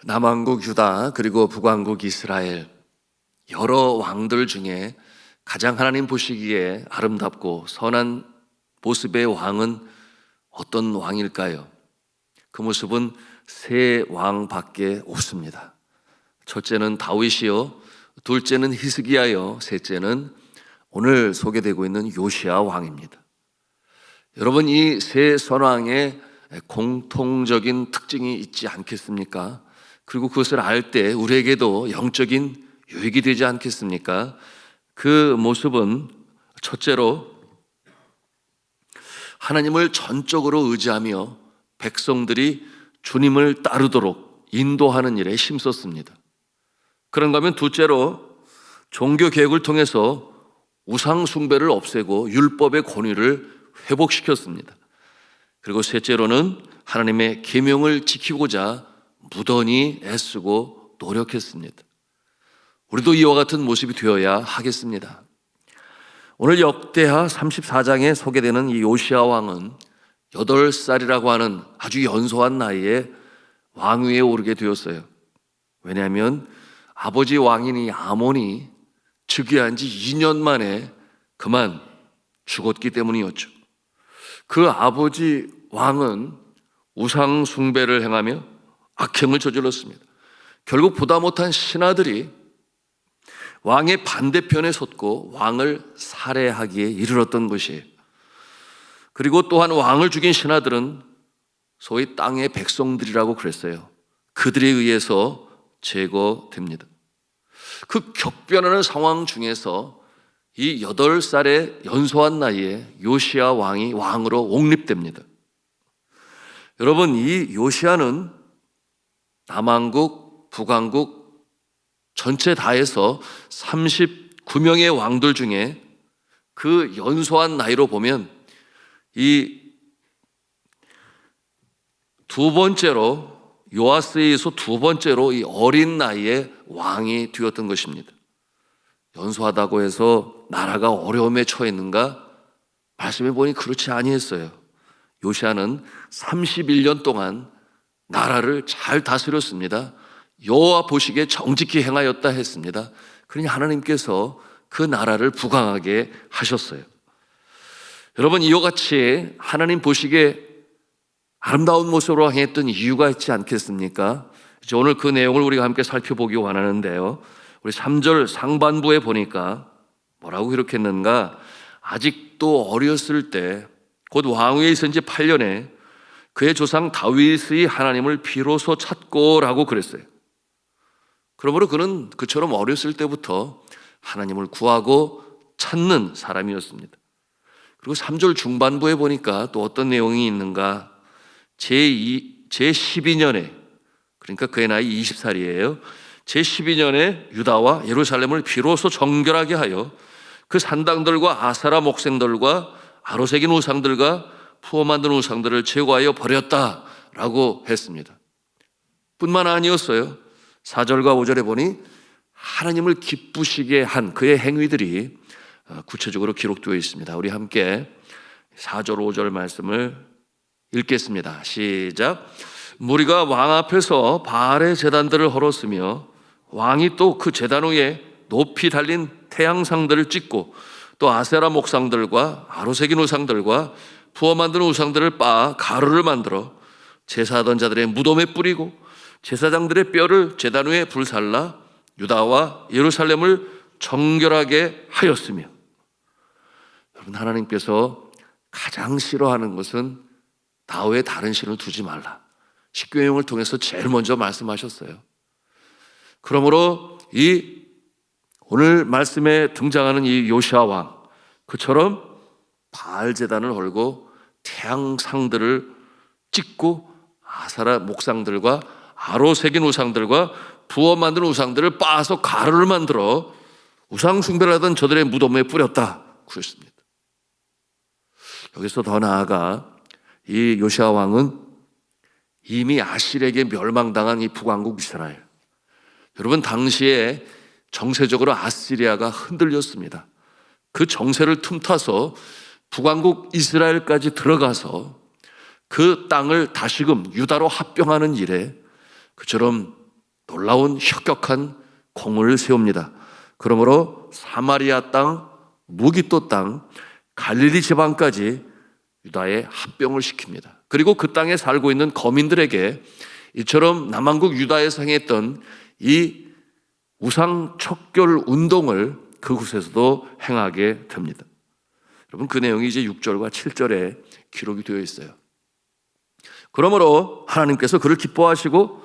남왕국 유다 그리고 북왕국 이스라엘, 여러 왕들 중에 가장 하나님 보시기에 아름답고 선한 모습의 왕은 어떤 왕일까요? 그 모습은 세 왕밖에 없습니다. 첫째는 다윗이요, 둘째는 히스기야요, 셋째는 오늘 소개되고 있는 요시야 왕입니다. 여러분, 이 세 선왕의 공통적인 특징이 있지 않겠습니까? 그리고 그것을 알 때 우리에게도 영적인 유익이 되지 않겠습니까? 그 모습은 첫째로 하나님을 전적으로 의지하며 백성들이 주님을 따르도록 인도하는 일에 힘썼습니다. 그런가 하면 둘째로 종교 개혁을 통해서 우상 숭배를 없애고 율법의 권위를 회복시켰습니다. 그리고 셋째로는 하나님의 계명을 지키고자 무던히 애쓰고 노력했습니다. 우리도 이와 같은 모습이 되어야 하겠습니다. 오늘 역대하 34장에 소개되는 이 요시야 왕은 8살이라고 하는 아주 연소한 나이에 왕위에 오르게 되었어요. 왜냐하면 아버지 왕인 이 아몬이 즉위한 지 2년 만에 그만 죽었기 때문이었죠. 그 아버지 왕은 우상 숭배를 행하며 악행을 저질렀습니다. 결국 보다 못한 신하들이 왕의 반대편에 섰고 왕을 살해하기에 이르렀던 것이에요. 그리고 또한 왕을 죽인 신하들은 소위 땅의 백성들이라고 그랬어요. 그들에 의해서 제거됩니다. 그 격변하는 상황 중에서 이 8살의 연소한 나이에 요시야 왕이 왕으로 옹립됩니다. 여러분, 이 요시야는 남왕국, 북왕국 전체 다 해서 39명의 왕들 중에 그 연소한 나이로 보면 이 두 번째로, 요아스에 의해서 두 번째로 이 어린 나이에 왕이 되었던 것입니다. 연소하다고 해서 나라가 어려움에 처해 있는가? 말씀해 보니 그렇지 아니했어요. 요시야는 31년 동안 나라를 잘 다스렸습니다. 여호와 보시기에 정직히 행하였다 했습니다. 그러니 하나님께서 그 나라를 부강하게 하셨어요. 여러분, 이와 같이 하나님 보시기에 아름다운 모습으로 행했던 이유가 있지 않겠습니까? 이제 오늘 그 내용을 우리가 함께 살펴보기 원하는데요, 우리 3절 상반부에 보니까 뭐라고 기록했는가? 아직도 어렸을 때, 곧 왕위에 있은 지 8년에 그의 조상 다윗의 하나님을 비로소 찾고 라고 그랬어요. 그러므로 그는 그처럼 어렸을 때부터 하나님을 구하고 찾는 사람이었습니다. 그리고 3절 중반부에 보니까 또 어떤 내용이 있는가? 제12년에, 그러니까 그의 나이 20살이에요. 제12년에 유다와 예루살렘을 비로소 정결하게 하여 그 산당들과 아세라 목생들과 아로새긴 우상들과 부어 만든 우상들을 제거하여 버렸다라고 했습니다. 뿐만 아니었어요. 4절과 5절에 보니 하나님을 기쁘시게 한 그의 행위들이 구체적으로 기록되어 있습니다. 우리 함께 4절 5절 말씀을 읽겠습니다. 시작. 무리가 왕 앞에서 바알의 제단들을 헐었으며 왕이 또 그 제단 위에 높이 달린 태양상들을 찍고 또 아세라 목상들과 아로새긴 우상들과 부어 만든 우상들을 빻아 가루를 만들어 제사하던 자들의 무덤에 뿌리고 제사장들의 뼈를 제단 위에 불살라 유다와 예루살렘을 정결하게 하였으며. 여러분, 하나님께서 가장 싫어하는 것은 나 외에 다른 신을 두지 말라. 십계명을 통해서 제일 먼저 말씀하셨어요. 그러므로 이 오늘 말씀에 등장하는 이 요시야 왕, 그처럼 바알 제단을 헐고 태양상들을 찍고 아세라 목상들과 아로새긴 우상들과 부어 만든 우상들을 빻아서 가루를 만들어 우상 숭배를 하던 저들의 무덤에 뿌렸다 그랬습니다. 여기서 더 나아가 이 요시야 왕은 이미 아실에게 멸망당한 이 북왕국 이스라엘, 여러분, 당시에 정세적으로 아시리아가 흔들렸습니다. 그 정세를 틈타서 북왕국 이스라엘까지 들어가서 그 땅을 다시금 유다로 합병하는 일에 그처럼 놀라운 혁혁한 공을 세웁니다. 그러므로 사마리아 땅, 무기또 땅, 갈릴리 지방까지 유다에 합병을 시킵니다. 그리고 그 땅에 살고 있는 거민들에게 이처럼 남왕국 유다에서 행했던 이 우상 척결 운동을 그곳에서도 행하게 됩니다. 여러분, 그 내용이 이제 6절과 7절에 기록이 되어 있어요. 그러므로 하나님께서 그를 기뻐하시고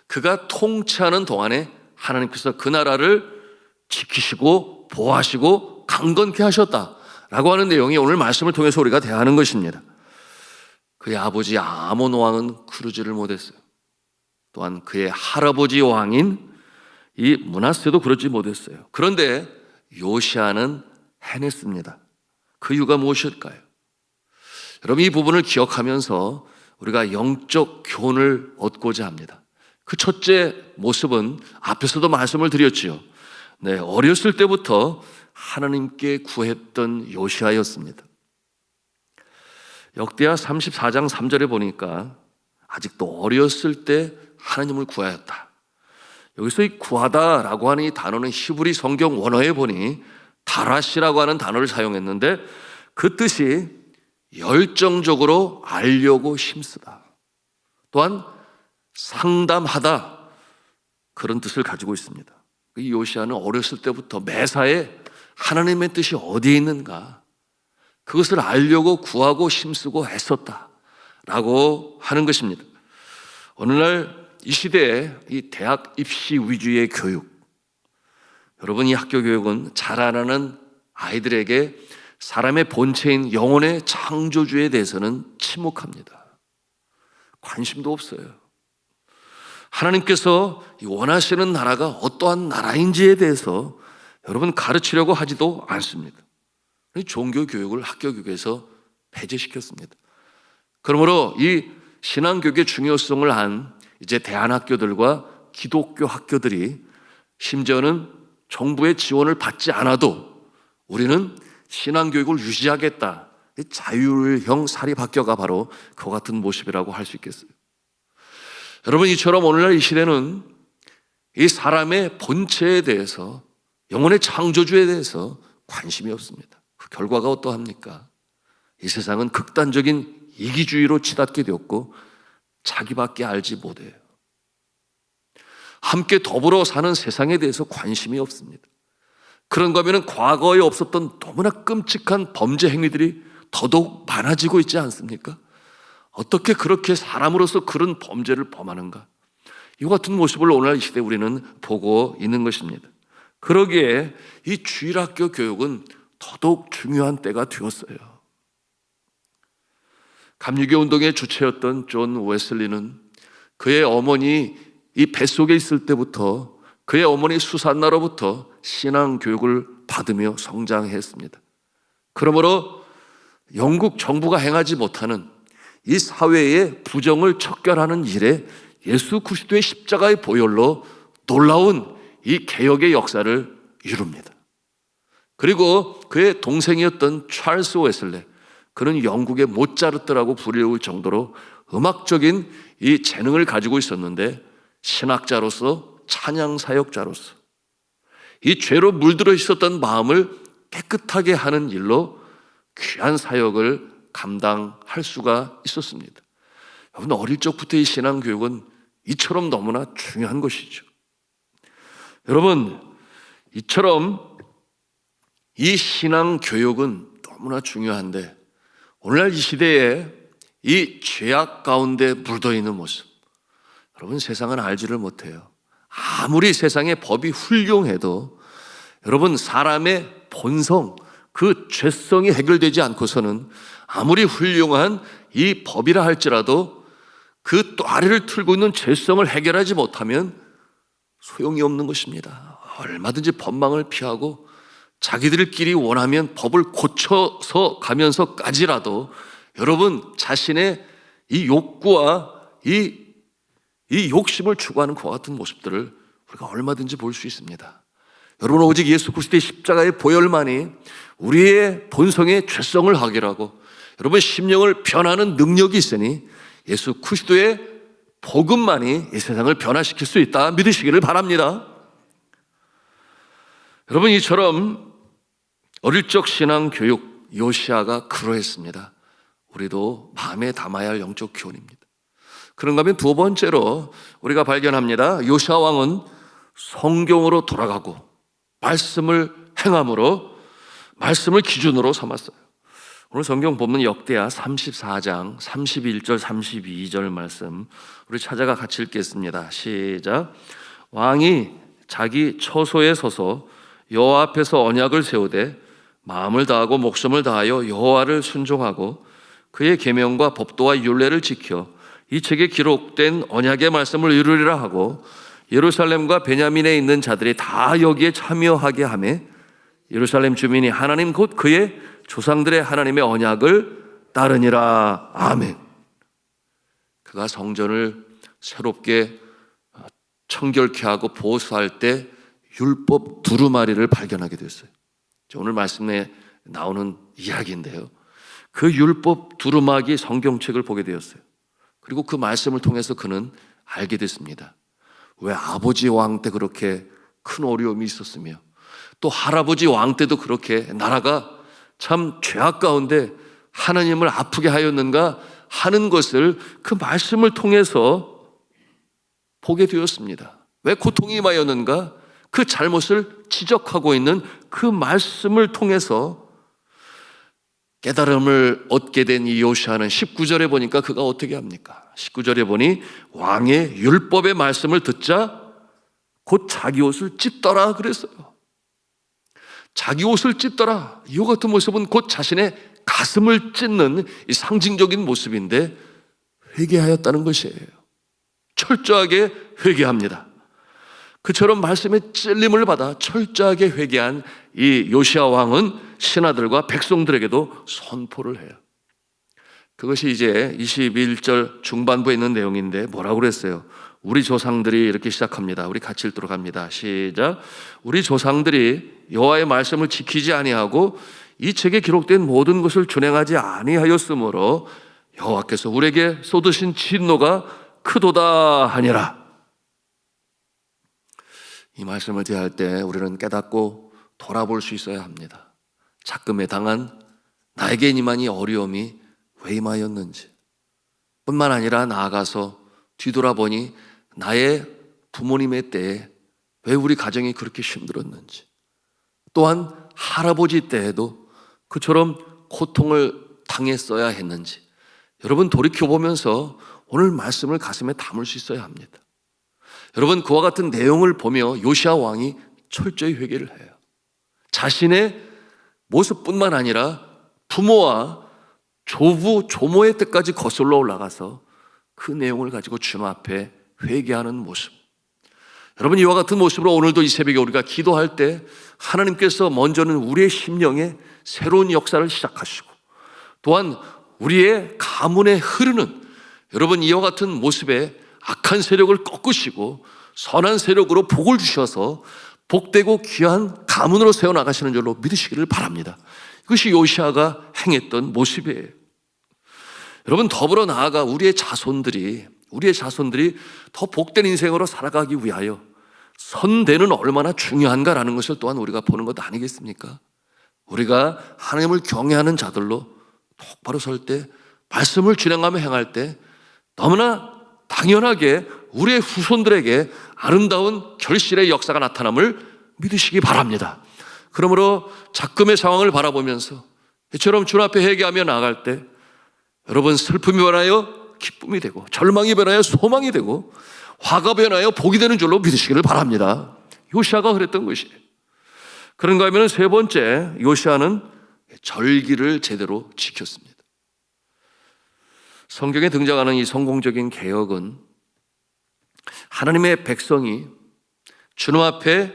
그가 통치하는 동안에 하나님께서 그 나라를 지키시고 보호하시고 강건케 하셨다라고 하는 내용이 오늘 말씀을 통해서 우리가 대하는 것입니다. 그의 아버지 아몬 왕은 그러지를 못했어요. 또한 그의 할아버지 왕인 이 므낫세도 그러지 못했어요. 그런데 요시아는 해냈습니다. 그 이유가 무엇일까요? 여러분, 이 부분을 기억하면서 우리가 영적 교훈을 얻고자 합니다. 그 첫째 모습은 앞에서도 말씀을 드렸지요. 네, 어렸을 때부터 하나님께 구했던 요시아였습니다. 역대하 34장 3절에 보니까 아직도 어렸을 때 하나님을 구하였다. 여기서 이 구하다라고 하는 이 단어는 히브리 성경 원어에 보니 다라시라고 하는 단어를 사용했는데 그 뜻이 열정적으로 알려고 힘쓰다, 또한 상담하다, 그런 뜻을 가지고 있습니다. 이 요시아는 어렸을 때부터 매사에 하나님의 뜻이 어디에 있는가 그것을 알려고 구하고 힘쓰고 애썼다라고 하는 것입니다. 오늘날 이 시대에 이 대학 입시 위주의 교육, 여러분, 이 학교 교육은 자라나는 아이들에게 사람의 본체인 영혼의 창조주에 대해서는 침묵합니다. 관심도 없어요. 하나님께서 원하시는 나라가 어떠한 나라인지에 대해서 여러분 가르치려고 하지도 않습니다. 종교 교육을 학교 교육에서 배제시켰습니다. 그러므로 이 신앙교육의 중요성을 안 이제 대안학교들과 기독교 학교들이 심지어는 정부의 지원을 받지 않아도 우리는 신앙교육을 유지하겠다, 자율형 사립학교가 바로 그 같은 모습이라고 할 수 있겠어요. 여러분, 이처럼 오늘날 이 시대는 이 사람의 본체에 대해서, 영혼의 창조주에 대해서 관심이 없습니다. 그 결과가 어떠합니까? 이 세상은 극단적인 이기주의로 치닫게 되었고 자기밖에 알지 못해요. 함께 더불어 사는 세상에 대해서 관심이 없습니다. 그런가 하면 과거에 없었던 너무나 끔찍한 범죄 행위들이 더더욱 많아지고 있지 않습니까? 어떻게 그렇게 사람으로서 그런 범죄를 범하는가? 이와 같은 모습을 오늘날 이 시대에 우리는 보고 있는 것입니다. 그러기에 이 주일학교 교육은 더더욱 중요한 때가 되었어요. 감리교 운동의 주체였던 존 웨슬리는 그의 어머니 이 뱃속에 있을 때부터 그의 어머니 수산나로부터 신앙 교육을 받으며 성장했습니다. 그러므로 영국 정부가 행하지 못하는 이 사회의 부정을 척결하는 일에 예수 그리스도의 십자가의 보혈로 놀라운 이 개혁의 역사를 이룹니다. 그리고 그의 동생이었던 찰스 웨슬레, 그는 영국의 모차르트라고 불릴 정도로 음악적인 이 재능을 가지고 있었는데 신학자로서, 찬양 사역자로서 이 죄로 물들어 있었던 마음을 깨끗하게 하는 일로 귀한 사역을 감당할 수가 있었습니다. 여러분, 어릴 적부터 이 신앙교육은 이처럼 너무나 중요한 것이죠. 여러분, 이처럼 이 신앙교육은 너무나 중요한데 오늘날 이 시대에 이 죄악 가운데 묻어있는 모습, 여러분, 세상은 알지를 못해요. 아무리 세상의 법이 훌륭해도 여러분, 사람의 본성, 그 죄성이 해결되지 않고서는 아무리 훌륭한 이 법이라 할지라도 그 또아리를 틀고 있는 죄성을 해결하지 못하면 소용이 없는 것입니다. 얼마든지 법망을 피하고 자기들끼리 원하면 법을 고쳐서 가면서까지라도 여러분 자신의 이 욕구와 이 욕심을 추구하는 그와 같은 모습들을 우리가 얼마든지 볼 수 있습니다. 여러분, 오직 예수 그리스도의 십자가의 보혈만이 우리의 본성의 죄성을 해결하고 여러분 심령을 변하는 능력이 있으니 예수 그리스도의 복음만이 이 세상을 변화시킬 수 있다 믿으시기를 바랍니다. 여러분, 이처럼 어릴 적 신앙 교육 요시아가 그러했습니다. 우리도 마음에 담아야 할 영적 교훈입니다. 그런가 하면 두 번째로 우리가 발견합니다. 요시아 왕은 성경으로 돌아가고 말씀을 행함으로 말씀을 기준으로 삼았어요. 오늘 성경 본문 역대하 34장 31절 32절 말씀 우리 찾아가 같이 읽겠습니다. 시작. 왕이 자기 처소에 서서 여호와 앞에서 언약을 세우되 마음을 다하고 목숨을 다하여 여호와를 순종하고 그의 계명과 법도와 율례를 지켜 이 책에 기록된 언약의 말씀을 이루리라 하고 예루살렘과 베냐민에 있는 자들이 다 여기에 참여하게 하며 예루살렘 주민이 하나님 곧 그의 조상들의 하나님의 언약을 따르니라. 아멘. 그가 성전을 새롭게 청결케 하고 보수할 때 율법 두루마리를 발견하게 됐어요. 오늘 말씀에 나오는 이야기인데요. 그 율법 두루마기 성경책을 보게 되었어요. 그리고 그 말씀을 통해서 그는 알게 됐습니다. 왜 아버지 왕 때 그렇게 큰 어려움이 있었으며 또 할아버지 왕 때도 그렇게 나라가 참 죄악 가운데 하나님을 아프게 하였는가 하는 것을 그 말씀을 통해서 보게 되었습니다. 왜 고통이 임하였는가? 그 잘못을 지적하고 있는 그 말씀을 통해서 깨달음을 얻게 된 이 요시아는 19절에 보니까 그가 어떻게 합니까? 19절에 보니 왕의 율법의 말씀을 듣자 곧 자기 옷을 찢더라 그랬어요. 자기 옷을 찢더라. 이와 같은 모습은 곧 자신의 가슴을 찢는 이 상징적인 모습인데 회개하였다는 것이에요. 철저하게 회개합니다. 그처럼 말씀의 찔림을 받아 철저하게 회개한 이 요시아 왕은 신하들과 백성들에게도 선포를 해요. 그것이 이제 21절 중반부에 있는 내용인데 뭐라고 그랬어요? 우리 조상들이 이렇게 시작합니다. 우리 같이 읽도록 합니다. 시작. 우리 조상들이 여호와의 말씀을 지키지 아니하고 이 책에 기록된 모든 것을 준행하지 아니하였으므로 여호와께서 우리에게 쏟으신 진노가 크도다 하니라. 이 말씀을 대할 때 우리는 깨닫고 돌아볼 수 있어야 합니다. 작금에 당한 나에게 임한 이 어려움이 왜 임하였는지, 뿐만 아니라 나아가서 뒤돌아보니 나의 부모님의 때에 왜 우리 가정이 그렇게 힘들었는지, 또한 할아버지 때에도 그처럼 고통을 당했어야 했는지 여러분 돌이켜보면서 오늘 말씀을 가슴에 담을 수 있어야 합니다. 여러분, 그와 같은 내용을 보며 요시아 왕이 철저히 회개를 해요. 자신의 모습뿐만 아니라 부모와 조부, 조모의 때까지 거슬러 올라가서 그 내용을 가지고 주님 앞에 회개하는 모습. 여러분, 이와 같은 모습으로 오늘도 이 새벽에 우리가 기도할 때 하나님께서 먼저는 우리의 심령에 새로운 역사를 시작하시고 또한 우리의 가문에 흐르는 여러분 이와 같은 모습에 악한 세력을 꺾으시고 선한 세력으로 복을 주셔서 복되고 귀한 가문으로 세워나가시는 줄로 믿으시기를 바랍니다. 이것이 요시아가 행했던 모습이에요. 여러분, 더불어 나아가 우리의 자손들이 더 복된 인생으로 살아가기 위하여 선대는 얼마나 중요한가라는 것을 또한 우리가 보는 것 아니겠습니까? 우리가 하나님을 경외하는 자들로 똑바로 설 때, 말씀을 준행하며 행할 때 너무나 당연하게 우리의 후손들에게 아름다운 결실의 역사가 나타남을 믿으시기 바랍니다. 그러므로 작금의 상황을 바라보면서 이처럼 주님 앞에 회개하며 나아갈 때 여러분, 슬픔이 변하여 기쁨이 되고 절망이 변하여 소망이 되고 화가 변하여 복이 되는 줄로 믿으시기를 바랍니다. 요시아가 그랬던 것이에요. 그런가 하면 세 번째, 요시아는 절기를 제대로 지켰습니다. 성경에 등장하는 이 성공적인 개혁은 하나님의 백성이 주님 앞에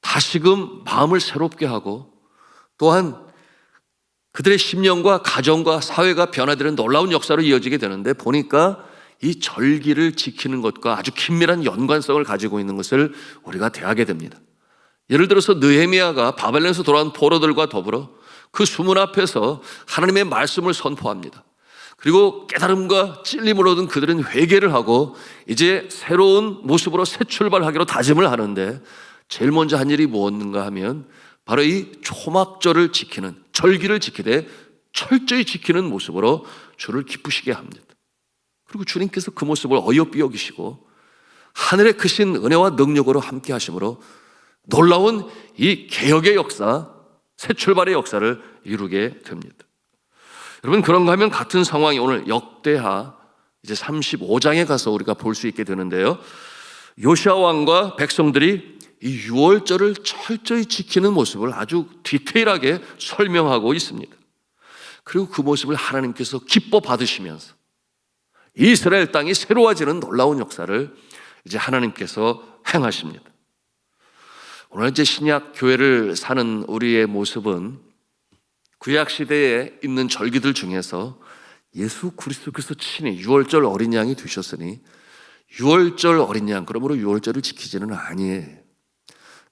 다시금 마음을 새롭게 하고 또한 그들의 심령과 가정과 사회가 변화되는 놀라운 역사로 이어지게 되는데, 보니까 이 절기를 지키는 것과 아주 긴밀한 연관성을 가지고 있는 것을 우리가 대하게 됩니다. 예를 들어서 느헤미야가 바벨론에서 돌아온 포로들과 더불어 그 수문 앞에서 하나님의 말씀을 선포합니다. 그리고 깨달음과 찔림을 얻은 그들은 회개를 하고 이제 새로운 모습으로 새 출발하기로 다짐을 하는데, 제일 먼저 한 일이 무엇인가 하면 바로 이 초막절을 지키는, 절기를 지키되 철저히 지키는 모습으로 주를 기쁘시게 합니다. 그리고 주님께서 그 모습을 어여삐 여기시고 하늘의 크신 은혜와 능력으로 함께 하심으로 놀라운 이 개혁의 역사, 새 출발의 역사를 이루게 됩니다. 여러분, 그런가 하면 같은 상황이 오늘 역대하 이제 35장에 가서 우리가 볼 수 있게 되는데요. 요시야 왕과 백성들이 이 유월절을 철저히 지키는 모습을 아주 디테일하게 설명하고 있습니다. 그리고 그 모습을 하나님께서 기뻐 받으시면서 이스라엘 땅이 새로워지는 놀라운 역사를 이제 하나님께서 행하십니다. 오늘 이제 신약 교회를 사는 우리의 모습은 구약 시대에 있는 절기들 중에서 예수 그리스도께서 친히 유월절 어린 양이 되셨으니 유월절 어린 양, 그러므로 유월절을 지키지는 아니에요.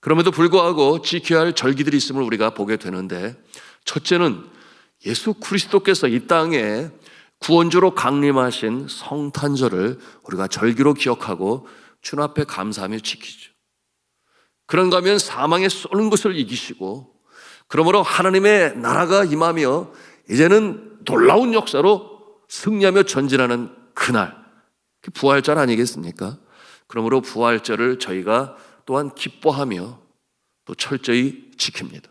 그럼에도 불구하고 지켜야 할 절기들이 있음을 우리가 보게 되는데, 첫째는 예수 그리스도께서 이 땅에 구원주로 강림하신 성탄절을 우리가 절기로 기억하고 주님 앞에 감사하며 지키죠. 그런가 하면 사망의 쏘는 것을 이기시고, 그러므로 하나님의 나라가 임하며 이제는 놀라운 역사로 승리하며 전진하는 그날, 부활절 아니겠습니까? 그러므로 부활절을 저희가 또한 기뻐하며 또 철저히 지킵니다.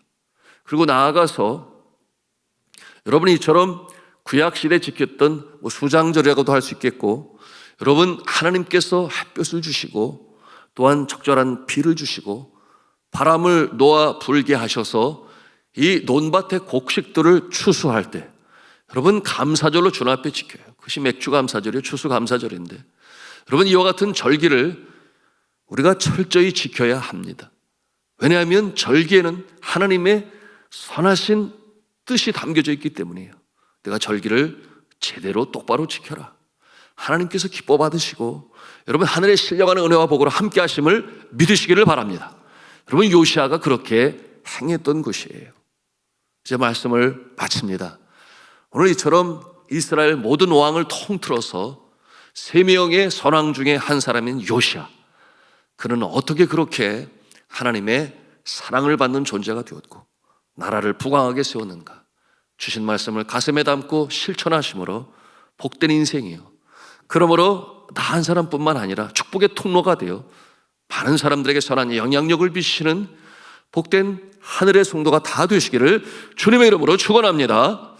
그리고 나아가서 여러분이 이처럼 구약시대에 지켰던 수장절이라고도 할 수 있겠고, 여러분 하나님께서 햇볕을 주시고 또한 적절한 비를 주시고 바람을 놓아 불게 하셔서 이 논밭의 곡식들을 추수할 때 여러분 감사절로 주님 앞에 지켜요. 그것이 맥주 감사절이에요. 추수 감사절인데, 여러분 이와 같은 절기를 우리가 철저히 지켜야 합니다. 왜냐하면 절기에는 하나님의 선하신 뜻이 담겨져 있기 때문이에요. 내가 절기를 제대로 똑바로 지켜라. 하나님께서 기뻐 받으시고 여러분 하늘의 신령한 은혜와 복으로 함께 하심을 믿으시기를 바랍니다. 여러분 요시아가 그렇게 행했던 것이에요. 이제 말씀을 마칩니다. 오늘 이처럼 이스라엘 모든 왕을 통틀어서 3명의 선왕 중에 한 사람인 요시아, 그는 어떻게 그렇게 하나님의 사랑을 받는 존재가 되었고 나라를 부강하게 세웠는가, 주신 말씀을 가슴에 담고 실천하심으로 복된 인생이요, 그러므로 나 한 사람뿐만 아니라 축복의 통로가 되어 많은 사람들에게 선한 영향력을 비치는 복된 하늘의 성도가 다 되시기를 주님의 이름으로 축원합니다.